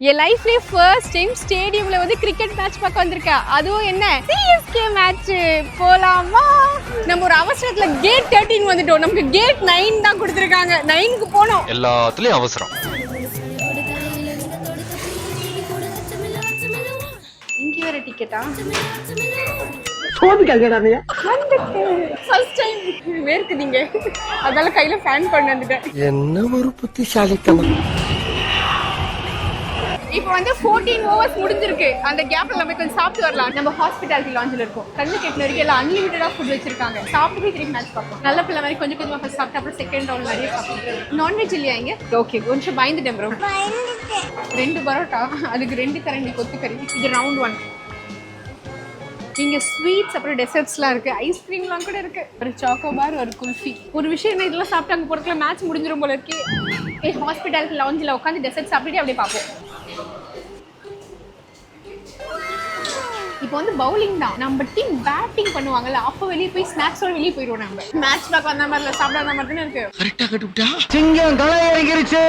என் லைஃப்லயே first time ஸ்டேடியம்ல வந்து cricket match பார்க்க வந்திருக்கேன். அதுவும் என்ன சிஎஸ்கே மேட்ச். போலாமா? நம்ம ஒரு அவசரத்துல கேட் 13 வந்துட்டோம். நமக்கு கேட் 9 தான் கொடுத்திருக்காங்க. 9க்கு போனோம். எல்லாத்துலயும் அவசரம். இங்க வேற டிக்கெட்டா? First time வேர்க்குதீங்க. அதனால கையில ஃபேன் கொண்டு வந்துட்டேன். என்ன ஒரு புத்திசாலித்தனம். இப்போ வந்து 14 ஓவர்ஸ் முடிஞ்சிருக்கு. அந்த கேப்ல நம்ம கொஞ்சம் சாப்பிட்டு வரலாம். நம்ம ஹாஸ்பிட்டாலிட்டி லாஞ்சில் இருக்கோம். கண்ணு கெட்டின வரைக்கும் எல்லாம் அன்லிமிட்டடா ஃபுட் வச்சிருக்காங்க. சாப்பிட்டு போய் திரும்பி மேட்ச் பார்ப்போம். நல்ல பிள்ளை மாதிரி கொஞ்சம் கொஞ்சமாக ஃபர்ஸ்ட் சாப்பிட்டு அப்புறம் செகண்ட் ரவுண்ட் நிறைய சாப்பிட்டு. நான்வெஜ் இல்லையா இங்க? ஓகே, கொஞ்சம் பயந்துட்டேன் ப்ரோ. 2 பரோட்டா, அதுக்கு 2 கரண்டி கொத்துக்கறி. இது ரவுண்ட் 1. இங்க ஸ்வீட்ஸ் அப்புறம் டெசர்ட்ஸ்லாம் இருக்கு. ஐஸ்கிரீம்லாம் கூட இருக்கு. ஒரு சாக்கோபார், ஒரு குல்ஃபி. ஒரு விஷயம் என்ன, இதெல்லாம் சாப்பிட்டு அங்கே போறதுல மேட்ச் முடிஞ்சிடும் போல இருக்கு. ஹாஸ்பிட்டாலிட்டி லாஞ்சில் உட்காந்து டெசர்ட் சாப்பிட்டுட்டு அப்படியே பார்ப்போம். இப்போ வந்து பவுலிங் தான். நம்ம டீம் பேட்டிங் பண்ணுவாங்கல்ல, அப்போ வெளியே போய் ஸ்நாக்ஸோட வெளியே போயிடுவோம். நம்ம மேட்ச் பார்க்க வந்த மாதிரி இல்லை, சாப்பிடாத மாதிரி தானே இருக்கு. கரெக்டா கட்டுட்டா சிங்கம் தலை இறங்கிருச்சு.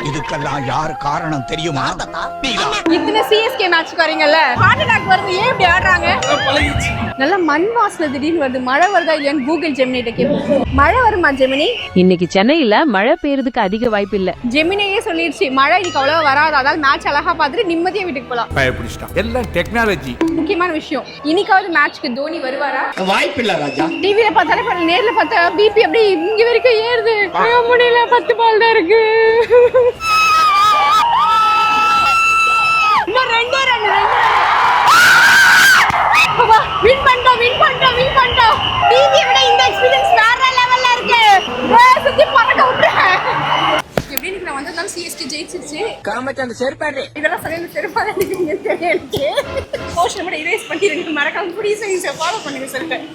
இதுக்கெல்லாம் யார் காரணம் தெரியுமா? இத்தனை சிஎஸ்கே மேட்ச்க்கு வரீங்கல்ல, ஹார்ட் அட்டாக் வருது. ஏன் இப்படி ஆடுறாங்க? நல்ல மண் வாசனை திடீர்னு வருது. மழை வருதா இல்லையான்னு கூகுள் ஜெமினிட்ட கேட்போம். மழை வருமா ஜெமினி? இன்னைக்கு சென்னையில மழை பெய்யறதுக்கு அதிக வாய்ப்பு இல்ல. ஜெமினியே சொல்லிருச்சு மழை இன்னைக்கு அவ்வளவு வராது. அதாவது மேட்ச் அழகா பார்த்துட்டு நிம்மதியா வீட்டுக்கு போலாம். எல்லாம் டெக்னாலஜி. முக்கியமான விஷயம், இன்னைக்காவது மேட்ச்க்கு தோனி வருவாரா? வாய்ப்பு இல்ல ராஜா. டிவில பார்த்தாலே பரவாயில்ல, நேர்ல பார்த்தா பிபி அப்படியே இங்க வரைக்கும் ஏறுது. முடியல, 10 பால் தான் இருக்கு. இன்னும் 2 ரன். வின் பண்ணிட்டோம். டிவியை விட இந்த எக்ஸ்பீரியன்ஸ் வேற லெவல்ல இருக்கு. சுத்தி பறக்க விட்டுறேன். எப்படி இன்னைக்கு நான் வந்ததால சிஎஸ்கே ஜெயிச்சிருச்சு. காமச்சாண்ட செருப்பாடு. இதெல்லாம் சரியான செருப்பாடு எனக்கு தெரியல. போஸ்டர் கூட இரேஸ் பண்ணிருங்க. மறக்காம ப்ளீஸ் ஃபாலோ பண்ணுங்க சொல்லிட்டேன்.